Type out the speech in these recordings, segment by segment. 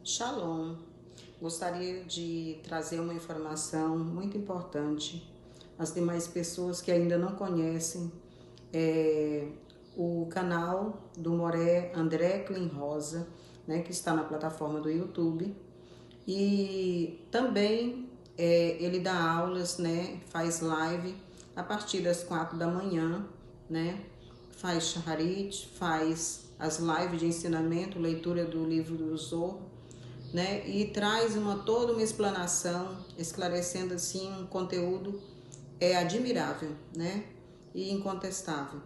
Shalom. Gostaria de trazer uma informação muito importante às demais pessoas que ainda não conhecem o canal do Moré André Clean Rosa, né, que está na plataforma do YouTube. E também ele dá aulas, né, faz live a partir das 4 da manhã, né, faz shaharit, faz as lives de ensinamento, leitura do livro do Zohar, né, e traz toda uma explanação, esclarecendo assim um conteúdo admirável, né, e incontestável.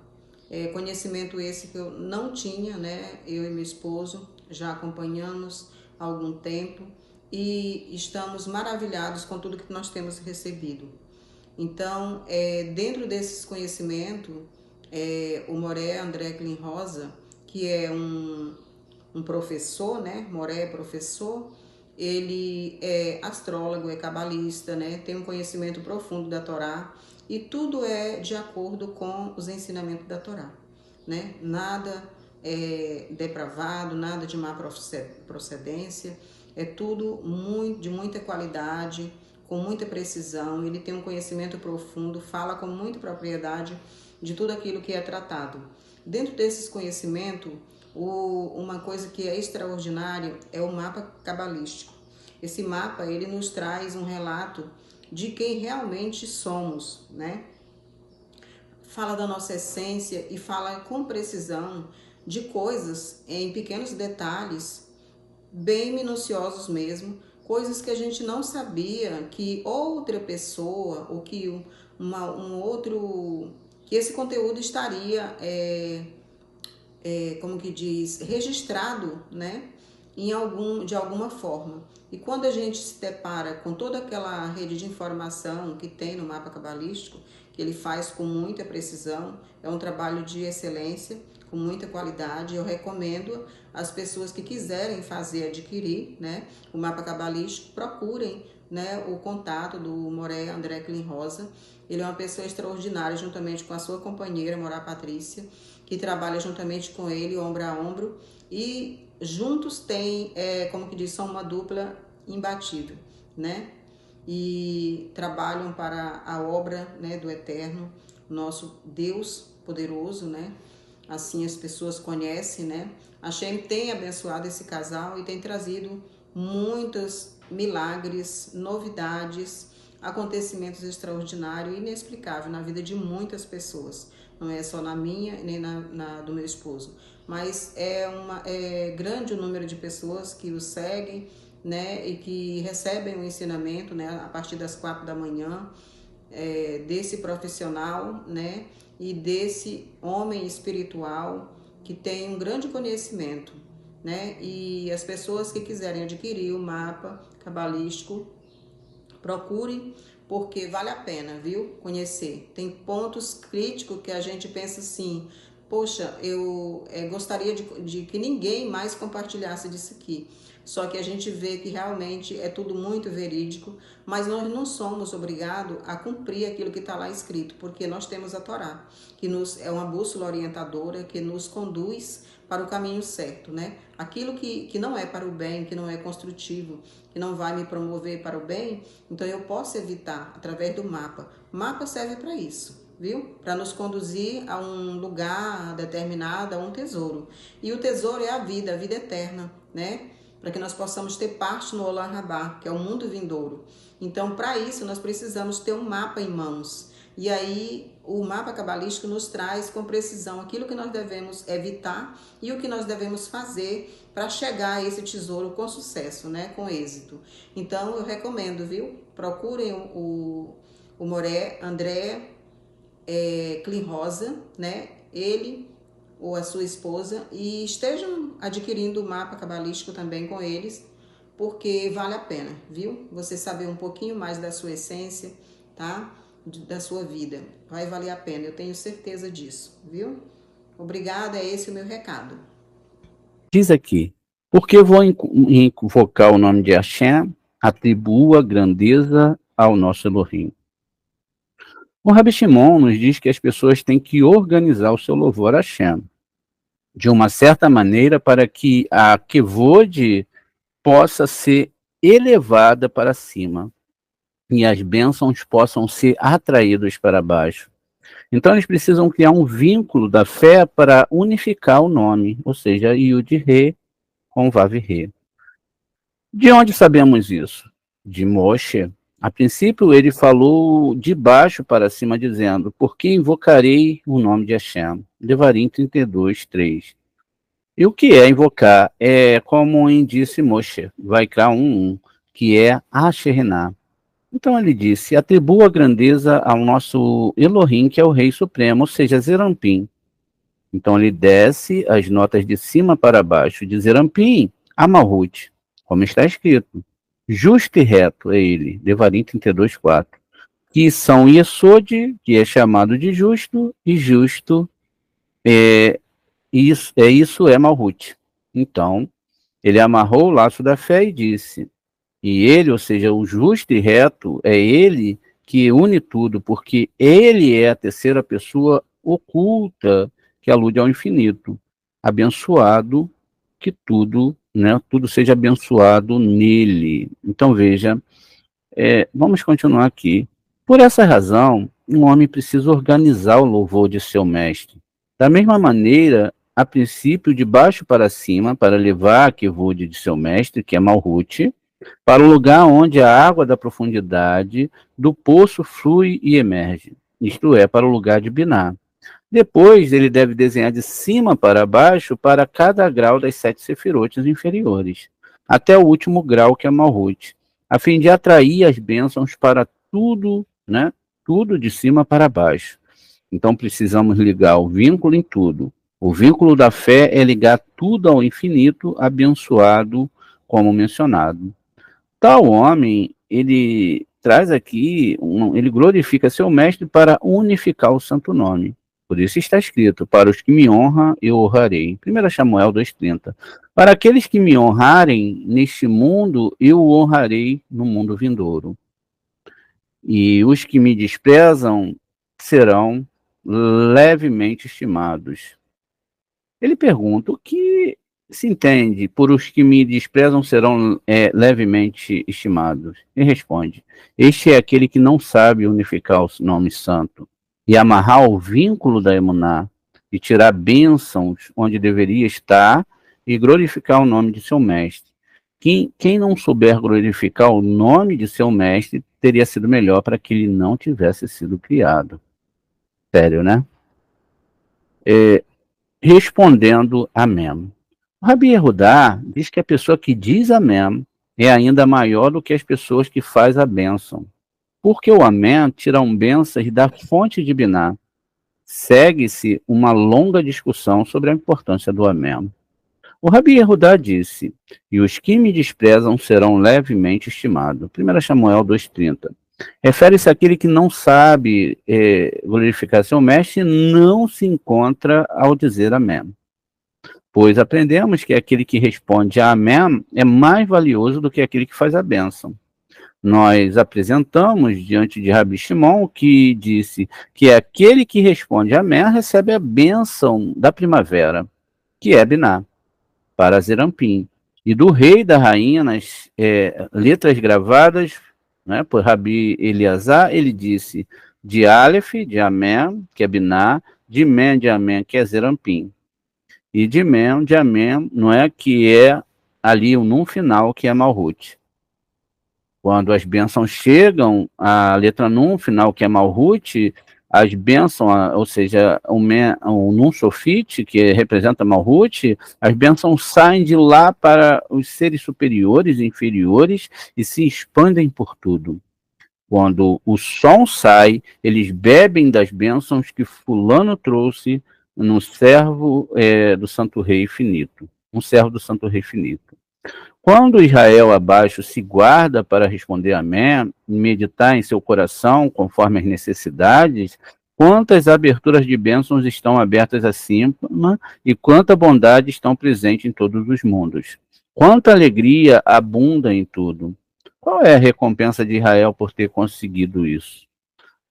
Conhecimento esse que eu não tinha, né, eu e meu esposo já acompanhamos há algum tempo e estamos maravilhados com tudo que nós temos recebido. Então, dentro desses conhecimentos, o Moré André Clean Rosa, que é um professor, né? Moré é professor, ele é astrólogo, é cabalista, né? Tem um conhecimento profundo da Torá e tudo é de acordo com os ensinamentos da Torá, né? Nada é depravado, nada de má procedência, é tudo de muita qualidade, com muita precisão. Ele tem um conhecimento profundo, fala com muita propriedade de tudo aquilo que é tratado. Dentro desses conhecimentos, uma coisa que é extraordinária é o mapa cabalístico. Esse mapa, ele nos traz um relato de quem realmente somos, né? Fala da nossa essência e fala com precisão de coisas em pequenos detalhes, bem minuciosos mesmo, coisas que a gente não sabia que outra pessoa ou que que esse conteúdo estaria como que diz, registrado, né, de alguma forma. E quando a gente se depara com toda aquela rede de informação que tem no mapa cabalístico, que ele faz com muita precisão, é um trabalho de excelência, com muita qualidade. Eu recomendo às pessoas que quiserem adquirir, né, o mapa cabalístico, procurem, né, o contato do Moré André Clean Rosa. Ele é uma pessoa extraordinária, juntamente com a sua companheira, Morá Patrícia, que trabalha juntamente com ele, ombro a ombro, e juntos tem, como que diz, são uma dupla imbatível, né? E trabalham para a obra, né, do Eterno, nosso Deus poderoso, né? Assim as pessoas conhecem, né? A Shem tem abençoado esse casal e tem trazido muitos milagres, novidades, acontecimentos extraordinários e inexplicáveis na vida de muitas pessoas. Não é só na minha nem na do meu esposo, mas é grande o número de pessoas que o seguem, né, e que recebem o ensinamento, né, a partir das 4 da manhã, desse profissional, né, e desse homem espiritual que tem um grande conhecimento, né, e as pessoas que quiserem adquirir o mapa cabalístico, procure, porque vale a pena, viu? Conhecer. Tem pontos críticos que a gente pensa assim, poxa, eu gostaria de que ninguém mais compartilhasse disso aqui. Só que a gente vê que realmente é tudo muito verídico, mas nós não somos obrigados a cumprir aquilo que está lá escrito, porque nós temos a Torá, que é uma bússola orientadora, que nos conduz para o caminho certo, né? Aquilo que não é para o bem, que não é construtivo, que não vai me promover para o bem, então eu posso evitar através do mapa. O mapa serve para isso, viu? Para nos conduzir a um lugar determinado, a um tesouro. E o tesouro é a vida eterna, né? Para que nós possamos ter parte no Olam Rabá, que é o mundo vindouro. Então, para isso, nós precisamos ter um mapa em mãos. E aí, o mapa cabalístico nos traz com precisão aquilo que nós devemos evitar e o que nós devemos fazer para chegar a esse tesouro com sucesso, né? Com êxito. Então, eu recomendo, viu? Procurem o Moré, André Rosa, né? Ele ou a sua esposa, e estejam adquirindo o mapa cabalístico também com eles, porque vale a pena, viu? Você saber um pouquinho mais da sua essência, tá? Da sua vida. Vai valer a pena, eu tenho certeza disso, viu? Obrigada, é esse o meu recado. Diz aqui, porque vou invocar o nome de Hashem, atribua grandeza ao nosso Elohim. O Rabi Shimon nos diz que as pessoas têm que organizar o seu louvor a Hashem de uma certa maneira para que a Kevod possa ser elevada para cima e as bênçãos possam ser atraídas para baixo. Então eles precisam criar um vínculo da fé para unificar o nome, ou seja, Yud-Re com Vav-Re. De onde sabemos isso? De Moshe. A princípio ele falou de baixo para cima, dizendo, porque invocarei o nome de Hashem. Devarim 32, 3. E o que é invocar? É como disse Moshe, Vaikra 1:1, que é Asherná. Então ele disse, atribua a grandeza ao nosso Elohim, que é o Rei Supremo, ou seja, Zerampim. Então ele desce as notas de cima para baixo, de Zerampim a Malhut, como está escrito. Justo e reto é ele, Devarim 32, 4. Que são Yesod, que é chamado de justo, e justo isso é Malhut. Então, ele amarrou o laço da fé e disse, e ele, ou seja, o justo e reto, é ele que une tudo, porque ele é a terceira pessoa oculta que alude ao infinito. Abençoado que tudo, né, tudo seja abençoado nele. Então veja, vamos continuar aqui. Por essa razão, um homem precisa organizar o louvor de seu mestre. Da mesma maneira, a princípio, de baixo para cima, para levar a kevod de seu mestre, que é Malhut, para o lugar onde a água da profundidade do poço flui e emerge, isto é, para o lugar de Biná. Depois, ele deve desenhar de cima para baixo para cada grau das 7 sefirotes inferiores, até o último grau, que é Malhut, a fim de atrair as bênçãos para tudo, né? Tudo de cima para baixo. Então, precisamos ligar o vínculo em tudo. O vínculo da fé é ligar tudo ao infinito, abençoado, como mencionado. Tal homem, ele traz aqui, ele glorifica seu mestre para unificar o santo nome. Por isso está escrito, para os que me honram, eu honrarei. 1 Samuel 2,30. Para aqueles que me honrarem neste mundo, eu o honrarei no mundo vindouro. E os que me desprezam serão levemente estimados. Ele pergunta, o que se entende por os que me desprezam serão levemente estimados? Ele responde, este é aquele que não sabe unificar o nome santo e amarrar o vínculo da emuná e tirar bênçãos onde deveria estar e glorificar o nome de seu mestre. Quem não souber glorificar o nome de seu mestre teria sido melhor para que ele não tivesse sido criado. Sério, né? Respondendo amém. O Rabi Yehudá diz que a pessoa que diz amém é ainda maior do que as pessoas que faz a bênção. Porque o amém tiram bênçãos da fonte de Biná. Segue-se uma longa discussão sobre a importância do amém. O Rabi Yehudá disse, e os que me desprezam serão levemente estimados. 1 Samuel 2,30. Refere-se àquele que não sabe glorificar seu mestre e não se encontra ao dizer amém. Pois aprendemos que aquele que responde a amém é mais valioso do que aquele que faz a bênção. Nós apresentamos diante de Rabi Shimon que disse que aquele que responde amém recebe a bênção da primavera, que é Biná, para Zerampim, e do rei e da rainha nas letras gravadas, né, por Rabi Eleazar, ele disse de Aleph, de Amém, que é Biná, de Men, de Amém, que é Zerampim. E de Men, de Amém, não é que é ali o num final, que é Malhut. Quando as bênçãos chegam, a letra num final, que é Malhut, as bênçãos, ou seja, o Nun Sofit, que representa Malhut, as bênçãos saem de lá para os seres superiores e inferiores e se expandem por tudo. Quando o som sai, eles bebem das bênçãos que fulano trouxe no servo do Santo Rei Infinito. Um servo do Santo Rei Infinito. Quando Israel abaixo se guarda para responder amém, meditar em seu coração conforme as necessidades, quantas aberturas de bênçãos estão abertas acima e quanta bondade estão presentes em todos os mundos. Quanta alegria abunda em tudo. Qual é a recompensa de Israel por ter conseguido isso?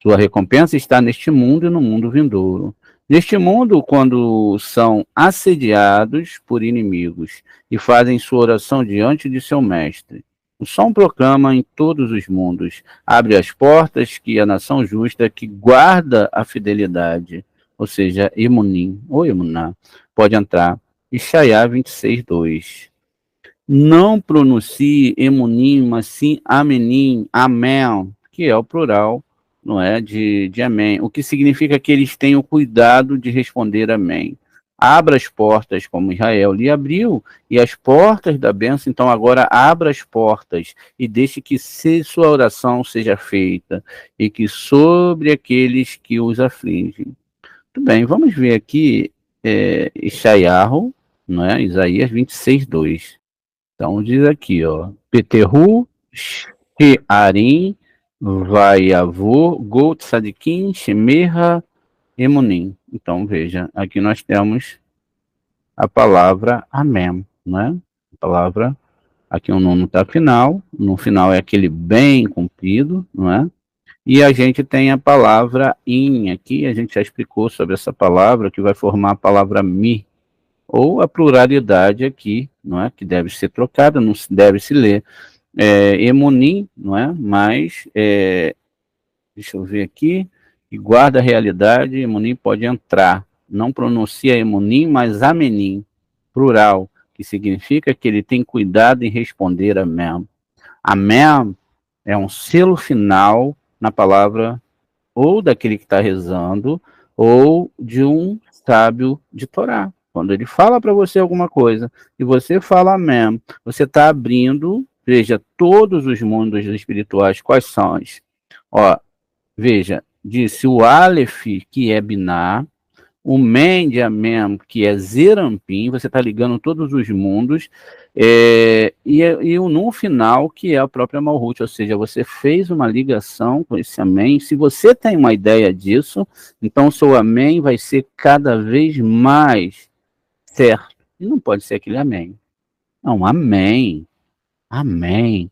Sua recompensa está neste mundo e no mundo vindouro. Neste mundo, quando são assediados por inimigos e fazem sua oração diante de seu mestre. O som proclama em todos os mundos, abre as portas que a nação justa que guarda a fidelidade, ou seja, Emunim, ou Emuná, pode entrar. Ishaiá 26:2. Não pronuncie Emunim, mas sim Amenim, Amém, que é o plural, não é, de amém, o que significa que eles tenham cuidado de responder amém. Abra as portas como Israel lhe abriu, e as portas da bênção, então agora abra as portas e deixe que sua oração seja feita, e que sobre aqueles que os afligem. Muito bem, vamos ver aqui Ishaiahu, não é? Isaías 26:2. Então diz aqui, ó, Peterhu, Shearim, Vaiavô, Gol Tzadikim, Shemerra, Emunim. Então veja, aqui nós temos a palavra amém, né? A palavra, aqui o nono está final, no final é aquele bem cumprido, não é? E a gente tem a palavra in aqui, a gente já explicou sobre essa palavra, que vai formar a palavra mi, ou a pluralidade aqui, não é? Que deve ser trocada, não deve se ler Emunim, não é? Mas, deixa eu ver aqui, e guarda a realidade, Emunim pode entrar. Não pronuncia Emunim, mas Amenim, plural, que significa que ele tem cuidado em responder amém. Amém é um selo final na palavra ou daquele que está rezando, ou de um sábio de Torá. Quando ele fala para você alguma coisa e você fala amém, você está abrindo, veja, todos os mundos espirituais, quais são? Ó, veja, disse o Aleph, que é Biná, o Men de Amém, que é Zerampim, você está ligando todos os mundos, e o Nun final, que é a própria Malhut, ou seja, você fez uma ligação com esse Amém. Se você tem uma ideia disso, então o seu Amém vai ser cada vez mais certo. E não pode ser aquele Amém. Não, Amém. Amém.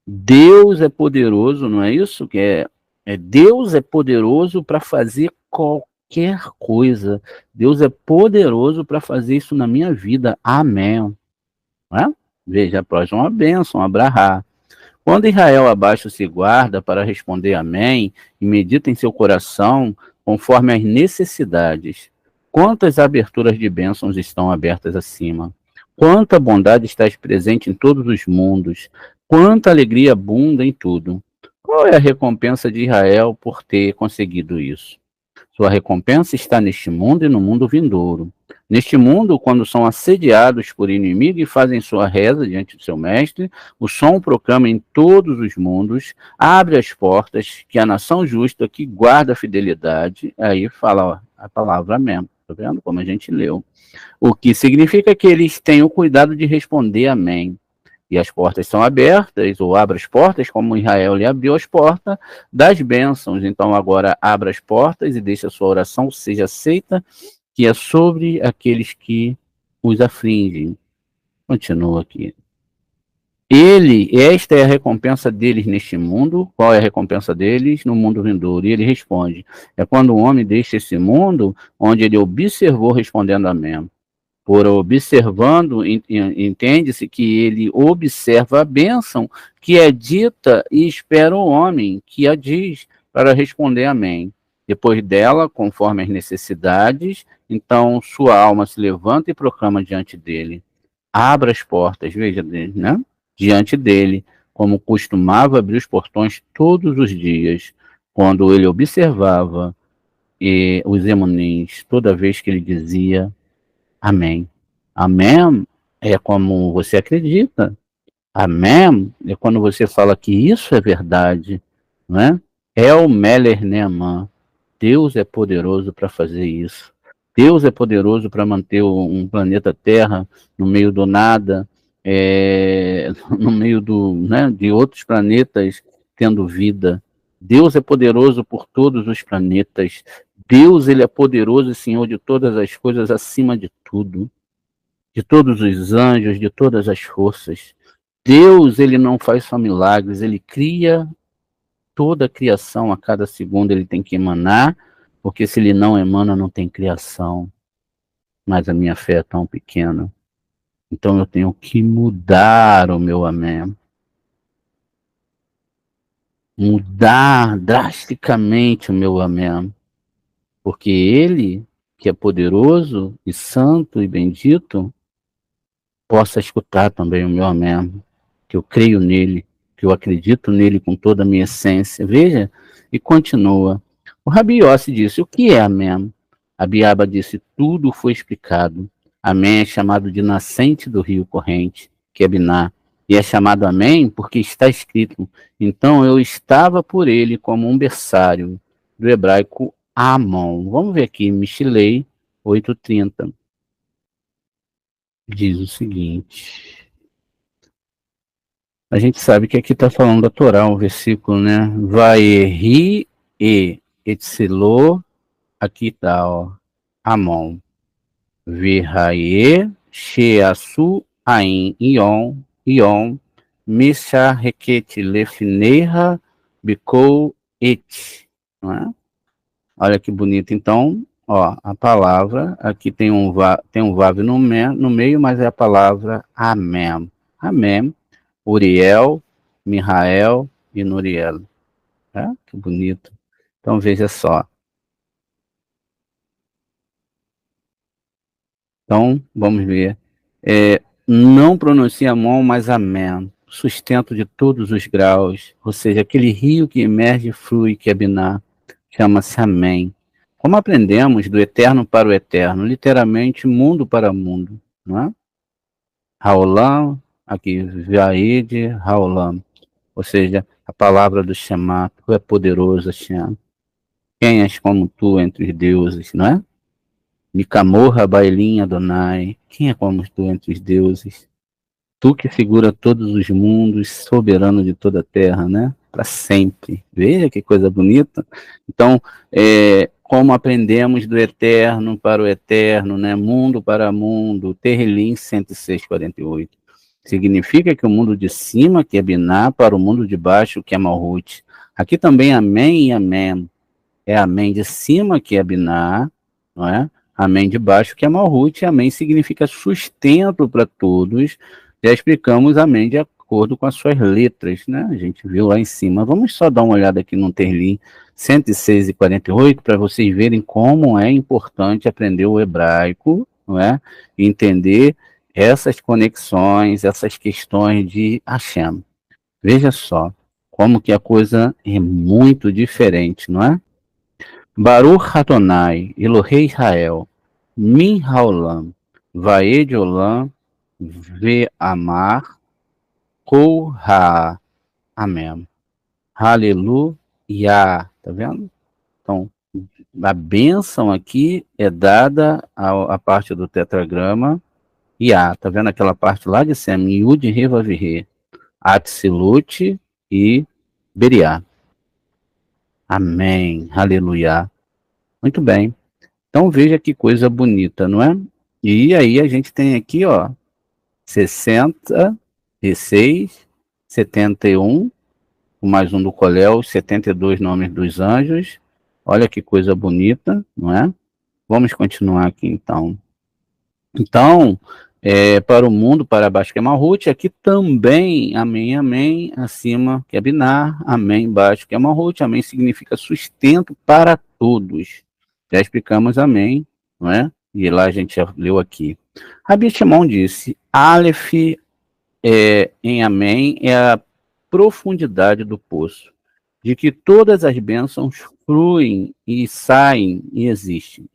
Deus é poderoso, não é isso? Deus é poderoso para fazer qualquer coisa. Deus é poderoso para fazer isso na minha vida. Amém. Não é? Veja, a próxima é uma bênção, Abrahá. Quando Israel abaixo se guarda para responder amém e medita em seu coração conforme as necessidades, quantas aberturas de bênçãos estão abertas acima? Quanta bondade está presente em todos os mundos? Quanta alegria abunda em tudo? Qual é a recompensa de Israel por ter conseguido isso? Sua recompensa está neste mundo e no mundo vindouro. Neste mundo, quando são assediados por inimigo e fazem sua reza diante do seu mestre, o som proclama em todos os mundos, abre as portas, que a nação justa que guarda a fidelidade, aí fala ó, a palavra amém, tá vendo como a gente leu? O que significa que eles têm o cuidado de responder amém. E as portas são abertas, ou abra as portas, como Israel lhe abriu as portas das bênçãos. Então agora abra as portas e deixe a sua oração seja aceita, que é sobre aqueles que os afligem. Continua aqui. Esta é a recompensa deles neste mundo. Qual é a recompensa deles no mundo vindouro? E ele responde, é quando o homem deixa esse mundo, onde ele observou respondendo amém. Por observando, entende-se que ele observa a bênção que é dita e espera o homem que a diz para responder amém. Depois dela, conforme as necessidades, então sua alma se levanta e proclama diante dele. Abra as portas, veja, né? Diante dele, como costumava abrir os portões todos os dias, quando ele observava os emunins toda vez que ele dizia amém. Amém é como você acredita. Amém é quando você fala que isso é verdade, não é? El Meler Neamã. Deus é poderoso para fazer isso. Deus é poderoso para manter um planeta Terra no meio do nada, no meio de outros planetas tendo vida. Deus é poderoso por todos os planetas. Deus, ele é poderoso, Senhor, de todas as coisas, acima de tudo, de todos os anjos, de todas as forças. Deus, ele não faz só milagres, ele cria toda a criação, a cada segundo ele tem que emanar, porque se ele não emana, não tem criação. Mas a minha fé é tão pequena. Então eu tenho que mudar o meu amém. Mudar drasticamente o meu amém. Porque ele, que é poderoso e santo e bendito, possa escutar também o meu amém. Que eu creio nele, que eu acredito nele com toda a minha essência. Veja, e continua. O Rabi Yossi disse, o que é amém? A Biaba disse, tudo foi explicado. Amém é chamado de nascente do rio corrente, que é Biná. E é chamado amém porque está escrito. Então eu estava por ele como um berçário, do hebraico Amon. Vamos ver aqui, Mishilei 8:30. Diz o seguinte. A gente sabe que aqui está falando da Torá, um versículo, né? Vaeri e etzelo, aqui está, ó, Amon. Virraie, sheasu, ain, ion, mishareket lefneha, bikou, et. Não é? Olha que bonito. Então, ó, a palavra, aqui tem um vav no meio, mas é a palavra amém. Amém. Uriel, Mihael e Nuriel. Que bonito. Então veja só. Então, vamos ver. Não pronuncia mão, mas amém. Sustento de todos os graus. Ou seja, aquele rio que emerge e flui, que é Biná, chama-se amém. Como aprendemos do eterno para o eterno, literalmente mundo para mundo, não é? Haolam, aqui, Vaid, Haolam. Ou seja, a palavra do Shema, tu é poderoso, Hashem. Quem és como tu entre os deuses, não é? Mikamorra, Bailinha, Adonai. Quem é como tu entre os deuses? Tu que segura todos os mundos, soberano de toda a terra, né? Para sempre. Veja que coisa bonita. Então, como aprendemos do eterno para o eterno, né? Mundo para mundo, Terrilim 106:48. Significa que o mundo de cima, que é Biná, para o mundo de baixo, que é Malhut. Aqui também amém e amém. É amém de cima, que é Biná, não é? Amém de baixo, que é Malhut. Amém significa sustento para todos. Já explicamos amém de acordo com as suas letras, né? A gente viu lá em cima. Vamos só dar uma olhada aqui no Terrilim 106:48 para vocês verem como é importante aprender o hebraico, não é? E entender essas conexões, essas questões de Hashem. Veja só como que a coisa é muito diferente, não é? Baruch Adonai, Elohei Israel, Min Haolam, Vaed Olam, Ve'amar, Kol Ha. Amém. Aleluia. Tá vendo? Então, a bênção aqui é dada à parte do tetragrama Iá, tá vendo aquela parte lá de cima? Yud, Re, Vav, Re. Atsilute e Beriá. Amém. Aleluia. Muito bem. Então veja que coisa bonita, não é? E aí a gente tem aqui, ó, 66, 71, o mais um do Colel, 72 nomes dos anjos. Olha que coisa bonita, não é? Vamos continuar aqui então. Então, para o mundo, para baixo, que é Malhut, aqui também, amém, amém, acima, que é Binar, amém, baixo, que é Malhut, amém significa sustento para todos. Já explicamos amém, não é? E lá a gente já leu aqui. Rabi Shimon disse, Aleph em amém é a profundidade do poço. de que todas as bênçãos fluem e saem e existem.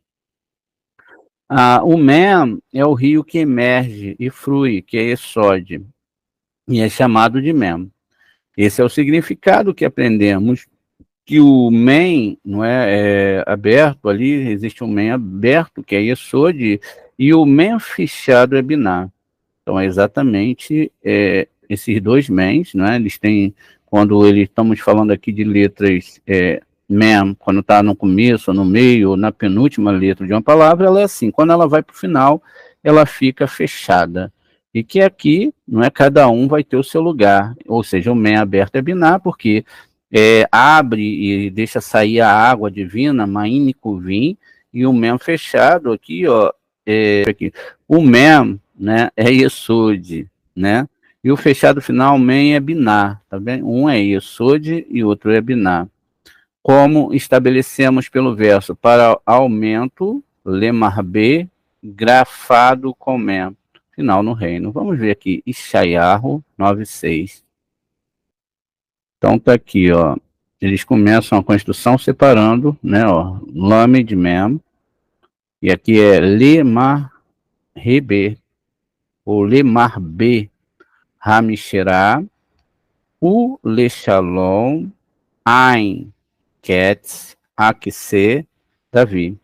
O Mem é o rio que emerge e flui, que é Esod, e é chamado de Mem. Esse é o significado que aprendemos, que o Men não é aberto ali, existe um Men aberto, que é Esod, e o Men fechado é Binah. Então é exatamente esses dois Mens, não é? Eles têm, quando estamos falando aqui de letras Mem, quando está no começo, no meio, ou na penúltima letra de uma palavra, ela é assim, quando ela vai para o final, ela fica fechada. E que aqui, não é, cada um vai ter o seu lugar, ou seja, o Men aberto é Binah, porque abre e deixa sair a água divina, Ma'in Kuvim, e o Mem fechado aqui, ó, aqui. O Mem, né, é Yesod, né, e o fechado final, Men, é Binah, tá bem? Um é Yesod e outro é Binah. Como estabelecemos pelo verso, para aumento, Lemarbe, grafado com Mem, final no reino. Vamos ver aqui, Ishayahu 9:6. Então tá aqui, ó. Eles começam a construção separando, né, ó, Lame de Mem, e aqui é Lemar Rebe, ou Lemar B, Ramixerá, U Lechalom, Ain Ketz, Akse, Davi.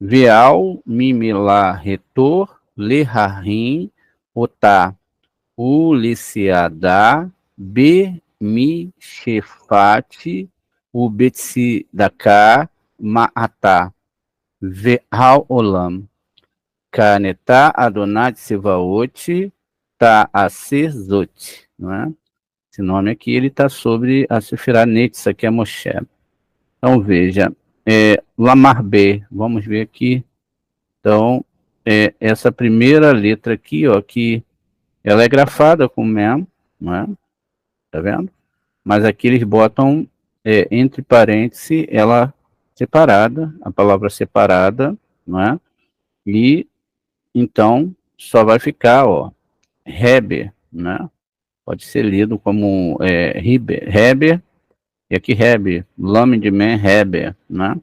Veal, Mimilá, Retor, Leharim, Otá, Uliciadá, B, Mi, Shefate, o Betsidacá, Maatá, Veal Olam, Canetá, Adonat Sevaot, Tá Asezot, não é? Esse nome aqui, ele está sobre a Sefirá Netza, que é Moshe. Então, veja, Lamar B, vamos ver aqui. Então, essa primeira letra aqui, ó, que ela é grafada com Mem, não é? Tá vendo? Mas aqui eles botam entre parênteses ela separada, a palavra separada, não é? E então só vai ficar, ó, Heber, né? Pode ser lido como Heber, e aqui Heber, Lame de Men, Heber, né?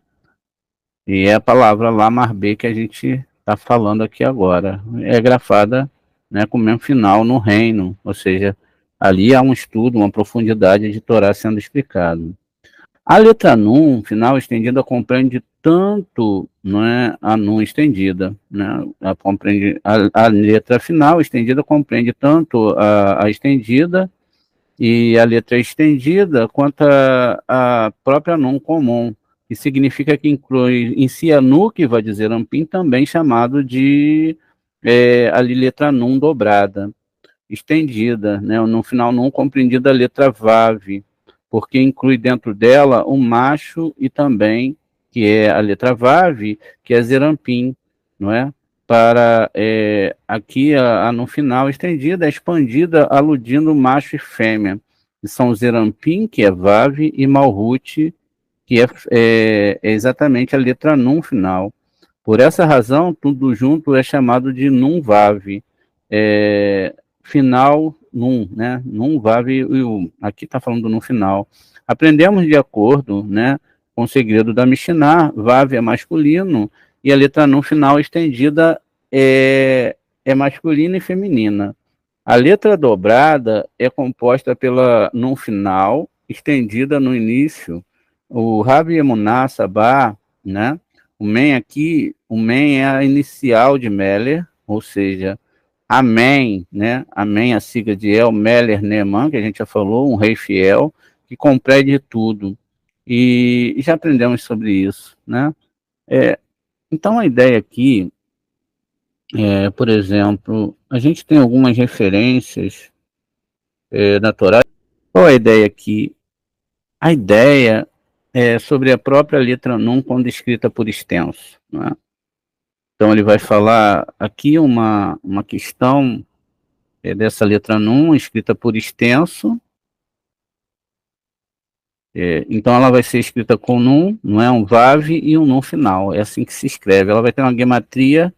E é a palavra Lamarbe que a gente está falando aqui agora. É grafada, né, com o mesmo final no reino, ou seja, ali há um estudo, uma profundidade de Torá sendo explicado. A letra Nun, final estendida, compreende tanto, não é, a Nun estendida, né? A letra final estendida compreende tanto a estendida e a letra estendida quanto a própria Nun comum, que significa que inclui em si a Nu, que vai dizer Ampim, também chamado de ali letra Nun dobrada, estendida, né? No final Nun compreendida a letra Vav, porque inclui dentro dela o macho e também, que é a letra Vav, que é Zerampim, não é? Para aqui no final estendida, expandida, aludindo macho e fêmea, que são Zerampim, que é Vav, e Malhut, que é exatamente a letra Nun final. Por essa razão, tudo junto é chamado de Nun Vav, final Nun, né? Nun Vav e aqui está falando no final. Aprendemos de acordo, né, com o segredo da Mishnah, Vav é masculino e a letra Nun final estendida é masculina e feminina. A letra dobrada é composta pela Nun final, estendida no início. O Rabi Emuná Sabá, né? O Men aqui, o Men é a inicial de Meller, ou seja, Amém, né? Amém, a sigla de El Meller Neeman, que a gente já falou, um rei fiel, que compreende tudo. E já aprendemos sobre isso, né? Então a ideia aqui por exemplo, a gente tem algumas referências na Torá. Qual é a ideia aqui? A ideia é sobre a própria letra Nun quando escrita por extenso, né? Então ele vai falar aqui uma questão dessa letra Nun escrita por extenso. Então ela vai ser escrita com Nun, não é um Vav e um Nun final. É assim que se escreve. Ela vai ter uma gematria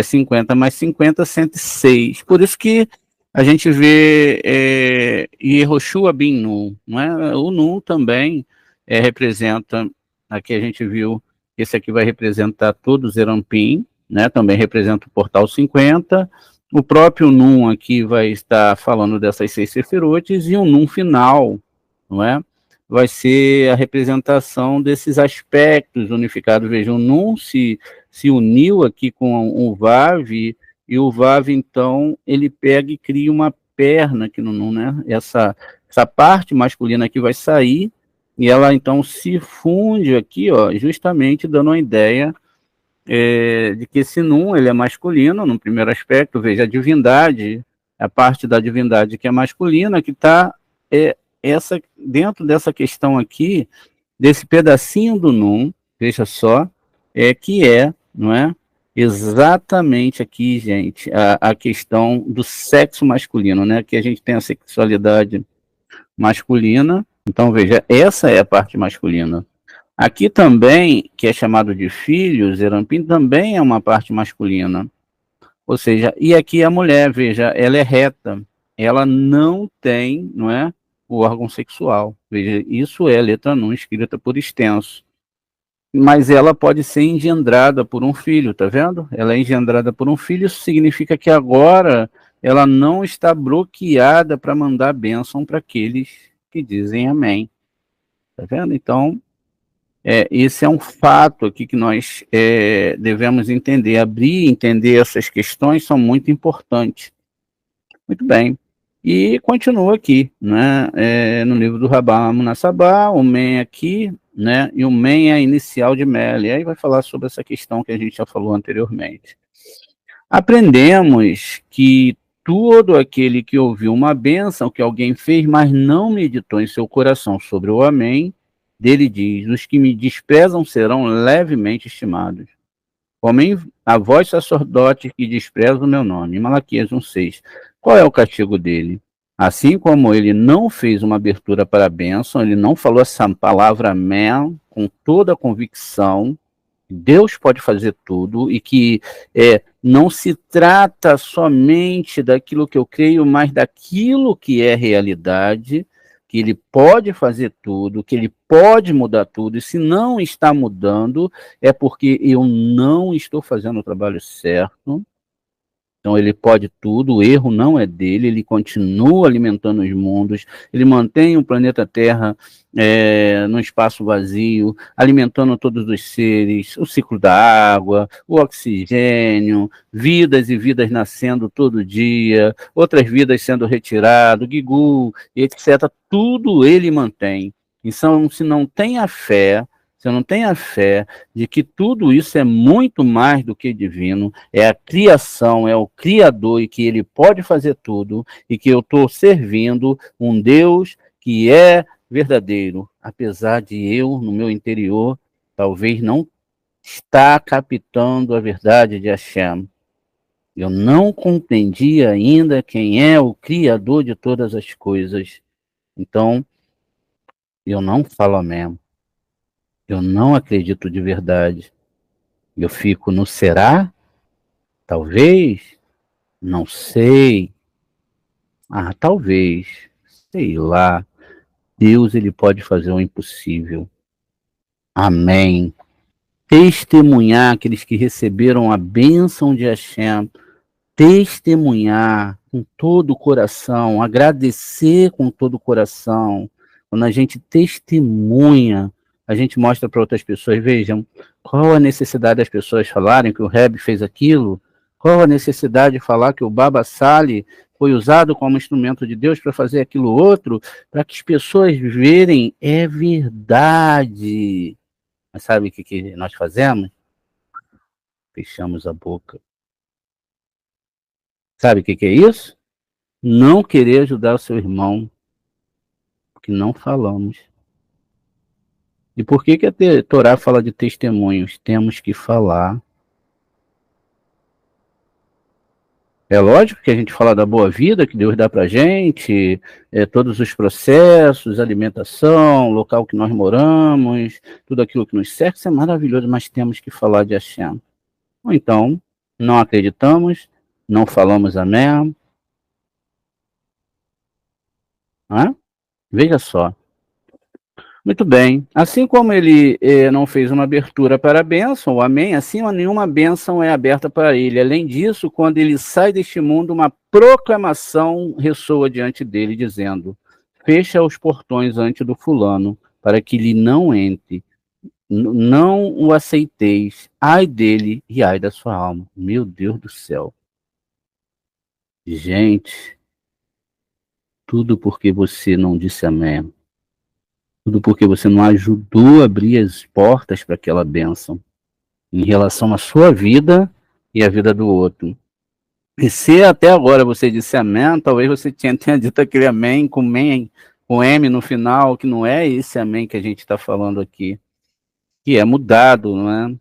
50 mais 50, 106. Por isso que a gente vê Yehoshua bin Nun, não é? O Nun também representa, aqui a gente viu, esse aqui vai representar todo o Zerampim, né? Também representa o Portal 50. O próprio Nun aqui vai estar falando dessas 6 sefirotes, e o Nun final, não é? Vai ser a representação desses aspectos unificados. Vejam, o Nun se uniu aqui com o Vav, e o Vav, então, ele pega e cria uma perna aqui no Nun, né? Essa parte masculina aqui vai sair, e ela, então, se funde aqui, ó, justamente dando uma ideia de que esse Nun, ele é masculino, no primeiro aspecto. Veja, a divindade, a parte da divindade que é masculina, que está dentro dessa questão aqui, desse pedacinho do Nun, veja só, não é? Exatamente aqui, gente, a questão do sexo masculino, né? Que a gente tem a sexualidade masculina. Então, veja, essa é a parte masculina. Aqui também, que é chamado de filho, Zerampim, também é uma parte masculina. Ou seja, e aqui a mulher, veja, ela é reta. Ela não tem, não é, o órgão sexual. Veja, isso é letra Nun, escrita por extenso. Mas ela pode ser engendrada por um filho, tá vendo? Ela é engendrada por um filho, isso significa que agora ela não está bloqueada para mandar bênção para aqueles que dizem amém. Tá vendo? Então, esse é um fato aqui que nós devemos entender. Abrir e entender essas questões são muito importantes. Muito bem. E continua aqui, né, no livro do Rabá Munassabá, o Men aqui, né, e o Men é a inicial de Mel. E aí vai falar sobre essa questão que a gente já falou anteriormente. Aprendemos que todo aquele que ouviu uma bênção que alguém fez, mas não meditou em seu coração sobre o Amém, dele diz: os que me desprezam serão levemente estimados. Homem, a voz sacerdote que despreza o meu nome. Malaquias 1,6. Qual é o castigo dele? Assim como ele não fez uma abertura para a bênção, ele não falou essa palavra amém com toda a convicção, Deus pode fazer tudo, e que não se trata somente daquilo que eu creio, mas daquilo que é realidade, que ele pode fazer tudo, que ele pode mudar tudo, e se não está mudando, é porque eu não estou fazendo o trabalho certo. Então ele pode tudo, o erro não é dele, ele continua alimentando os mundos, ele mantém o planeta Terra no espaço vazio, alimentando todos os seres, o ciclo da água, o oxigênio, vidas e vidas nascendo todo dia, outras vidas sendo retiradas, Gigu, etc. Tudo ele mantém. Então, se não tem a fé, se eu não tenho a fé de que tudo isso é muito mais do que divino, é a criação, é o Criador, e que ele pode fazer tudo, e que eu estou servindo um Deus que é verdadeiro, apesar de eu, no meu interior, talvez não estar captando a verdade de Hashem. Eu não compreendi ainda quem é o Criador de todas as coisas. Então, eu não falo amém. Eu não acredito de verdade. Eu fico no será? Talvez? Não sei. Ah, talvez. Sei lá. Deus, ele pode fazer o impossível. Amém. Testemunhar aqueles que receberam a bênção de Hashem. Testemunhar com todo o coração. Agradecer com todo o coração. Quando a gente testemunha, a gente mostra para outras pessoas, vejam, qual a necessidade das pessoas falarem que o Rebbe fez aquilo? Qual a necessidade de falar que o Baba Sali foi usado como instrumento de Deus para fazer aquilo outro? Para que as pessoas verem, é verdade. Mas sabe o que nós fazemos? Fechamos a boca. Sabe o que é isso? Não querer ajudar o seu irmão, porque não falamos. E por que a Torá fala de testemunhos? Temos que falar. É lógico que a gente fala da boa vida que Deus dá pra gente, todos os processos, alimentação, local que nós moramos, tudo aquilo que nos cerca, isso é maravilhoso, mas temos que falar de Hashem. Ou então, não acreditamos, não falamos amém, não é? Veja só. Muito bem. Assim como ele não fez uma abertura para a bênção, o amém, assim nenhuma bênção é aberta para ele. Além disso, quando ele sai deste mundo, uma proclamação ressoa diante dele, dizendo: fecha os portões ante do fulano, para que ele não entre. Não o aceiteis, ai dele e ai da sua alma. Meu Deus do céu. Gente, tudo porque você não disse amém. Tudo porque você não ajudou a abrir as portas para aquela bênção em relação à sua vida e à vida do outro. E se até agora você disse amém, talvez você tenha dito aquele amém com M no final, que não é esse amém que a gente está falando aqui, que é mudado, não é?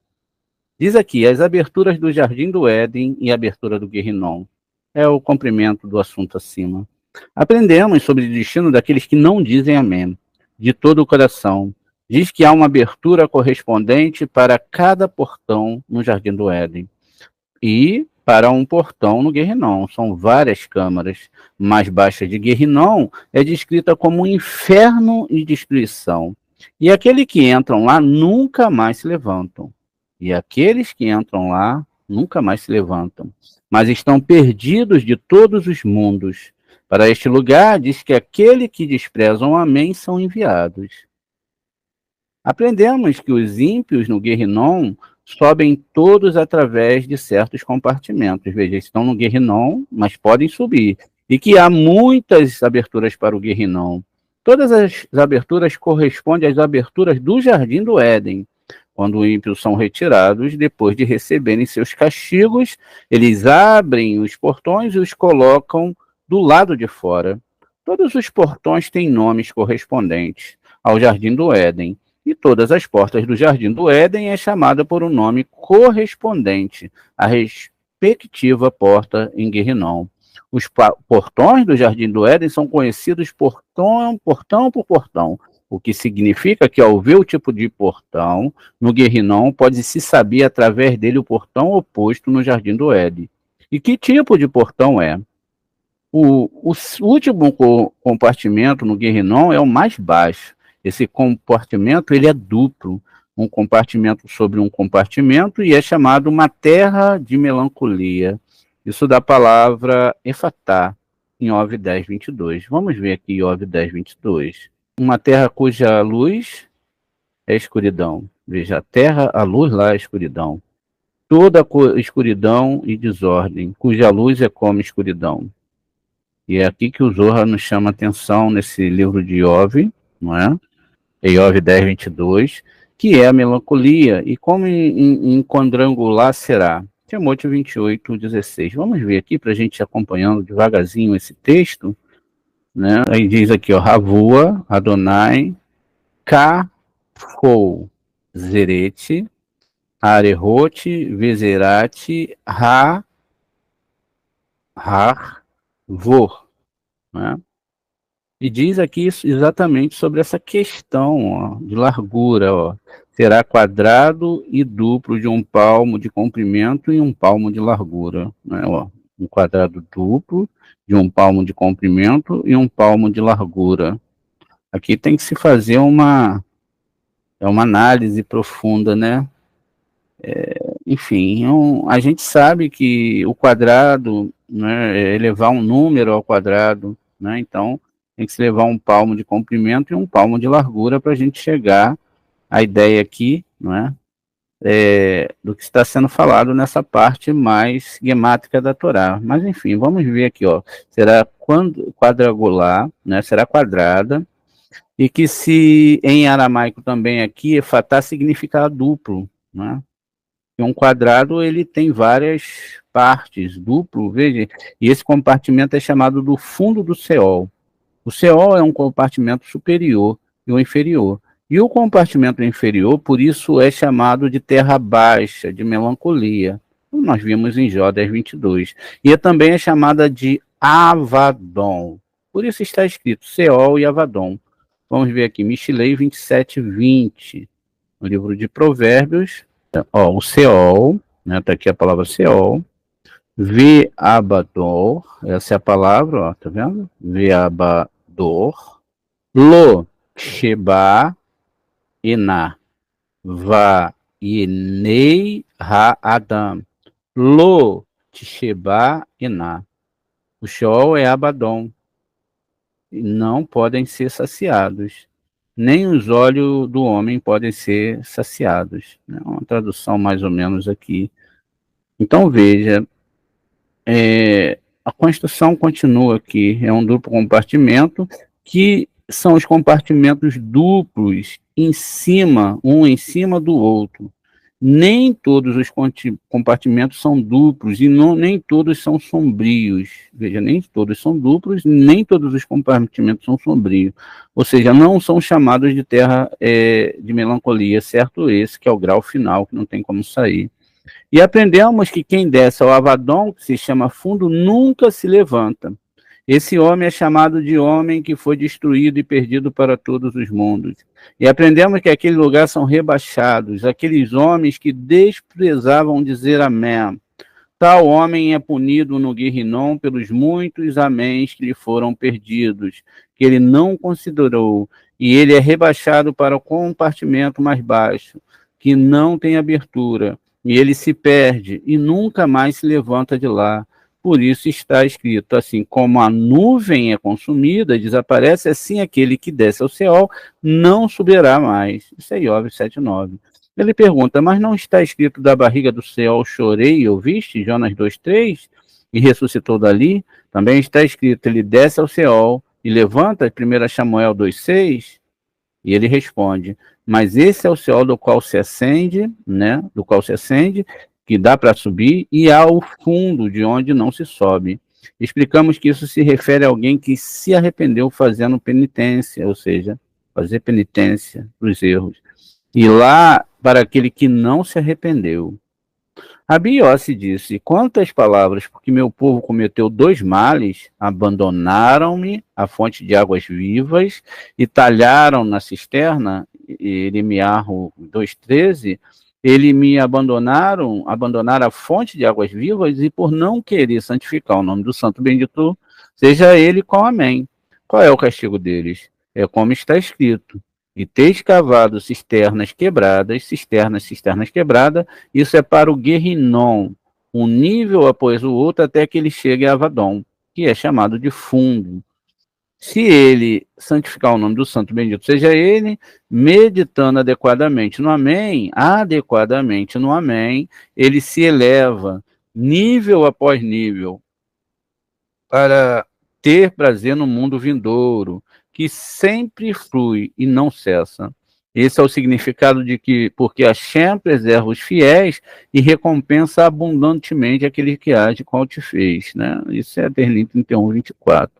Diz aqui, as aberturas do Jardim do Éden e a abertura do Guerrinom. É o comprimento do assunto acima. Aprendemos sobre o destino daqueles que não dizem amém, de todo o coração. Diz que há uma abertura correspondente para cada portão no Jardim do Éden e para um portão no Guerrinom. São várias câmaras. Mais baixa de Guerrinom é descrita como um inferno e destruição. E aqueles que entram lá nunca mais se levantam. E aqueles que entram lá nunca mais se levantam, mas estão perdidos de todos os mundos. Para este lugar, diz que aquele que desprezam o amém são enviados. Aprendemos que os ímpios no Guerrinom sobem todos através de certos compartimentos. Veja, estão no Guerrinom, mas podem subir. E que há muitas aberturas para o Guerrinom. Todas as aberturas correspondem às aberturas do Jardim do Éden. Quando os ímpios são retirados, depois de receberem seus castigos, eles abrem os portões e os colocam do lado de fora. Todos os portões têm nomes correspondentes ao Jardim do Éden, e todas as portas do Jardim do Éden é chamada por um nome correspondente à respectiva porta em Guerrinom. Os portões do Jardim do Éden são conhecidos portão por portão, o que significa que, ao ver o tipo de portão no Guerrinom, pode-se saber através dele o portão oposto no Jardim do Éden. E que tipo de portão é? O último compartimento no Guerrinom é o mais baixo. Esse compartimento ele é duplo, um compartimento sobre um compartimento, e é chamado uma terra de melancolia. Isso da palavra Efatá, em Ov 10, 22. Vamos ver aqui Ov 10, 22. Uma terra cuja luz é escuridão. Veja, a terra, a luz lá é escuridão. Toda escuridão e desordem, cuja luz é como escuridão. E é aqui que o Zohar nos chama atenção nesse livro de Iov, não é? Iov 10, 22, que é a melancolia. E como em quadrangular será? Timóteo 28, 16. Vamos ver aqui para a gente ir acompanhando devagarzinho esse texto, né? Aí diz aqui, ó, Ravua, Adonai, Kafou, Zerete, Arehote, Vezerate, Vor, né? E diz aqui exatamente sobre essa questão, ó, de largura, ó. Será quadrado e duplo de 1 palmo de comprimento e 1 palmo de largura, né? Ó, um quadrado duplo de 1 palmo de comprimento e 1 palmo de largura. Aqui tem que se fazer uma análise profunda, né? Enfim, a gente sabe que o quadrado, né, é elevar um número ao quadrado, né? Então tem que se levar 1 palmo de comprimento e 1 palmo de largura para a gente chegar à ideia aqui, não é? Do que está sendo falado nessa parte mais gemátrica da Torá. Mas enfim, vamos ver aqui, ó. Será quadrangular, né? Será quadrada, e que se em aramaico também aqui, efatá significa duplo, né? E um quadrado ele tem várias partes, duplo, veja, e esse compartimento é chamado do fundo do Seol. O Seol é um compartimento superior e o inferior. E o compartimento inferior, por isso, é chamado de terra baixa, de melancolia, como nós vimos em Jó 10, 22. E também é chamada de Avadon. Por isso está escrito Seol e Avadon. Vamos ver aqui, Mishilei 27, 20. No livro de Provérbios, ó, o Seol, né, tá aqui a palavra Seol. Ve'abador, essa é a palavra, ó, tá vendo? Ve'abador. Dor, Lo, Sheba, Iná, Va, Inei, Ha, Adam, Lo, Sheba, Iná. O Sheol é Abaddon. E não podem ser saciados. Nem os olhos do homem podem ser saciados. É uma tradução mais ou menos aqui. Então veja, a construção continua aqui. É um duplo compartimento, que são os compartimentos duplos um em cima do outro. Nem todos os compartimentos são duplos e nem todos são sombrios. Veja, nem todos são duplos, nem todos os compartimentos são sombrios. Ou seja, não são chamados de terra de melancolia, certo? Esse que é o grau final, que não tem como sair. E aprendemos que quem desce ao Abaddon, que se chama fundo, nunca se levanta. Esse homem é chamado de homem que foi destruído e perdido para todos os mundos. E aprendemos que aquele lugar são rebaixados, aqueles homens que desprezavam dizer amém. Tal homem é punido no Guerrinom pelos muitos améns que lhe foram perdidos, que ele não considerou, e ele é rebaixado para o compartimento mais baixo, que não tem abertura, e ele se perde e nunca mais se levanta de lá. Por isso está escrito, assim como a nuvem é consumida, desaparece, assim aquele que desce ao céu não subirá mais. Isso é Iov 7,9. Ele pergunta, mas não está escrito da barriga do céu chorei e ouviste, Jonas 2,3, e ressuscitou dali? Também está escrito, ele desce ao céu e levanta, 1 Samuel 2,6, e ele responde, mas esse é o céu do qual se acende, né, do qual se acende, que dá para subir, e há o fundo de onde não se sobe. Explicamos que isso se refere a alguém que se arrependeu fazendo penitência, ou seja, fazer penitência dos erros. E lá, para aquele que não se arrependeu. Rabi Yossi disse, quantas palavras, porque meu povo cometeu 2 males, abandonaram-me, a fonte de águas vivas, e talharam na cisterna, Iremiarro 2,13, ele me abandonaram a fonte de águas vivas, e por não querer santificar o nome do santo bendito, seja ele com amém. Qual é o castigo deles? É como está escrito, e ter escavado cisternas quebradas, isso é para o Guerrinom, um nível após o outro até que ele chegue a Abaddon, que é chamado de fundo. Se ele santificar o nome do santo bendito, seja ele, meditando adequadamente no amém, ele se eleva, nível após nível, para ter prazer no mundo vindouro, que sempre flui e não cessa. Esse é o significado de que, porque Hashem preserva os fiéis e recompensa abundantemente aquele que age com altifez, né? Isso é Berlim 31, 24.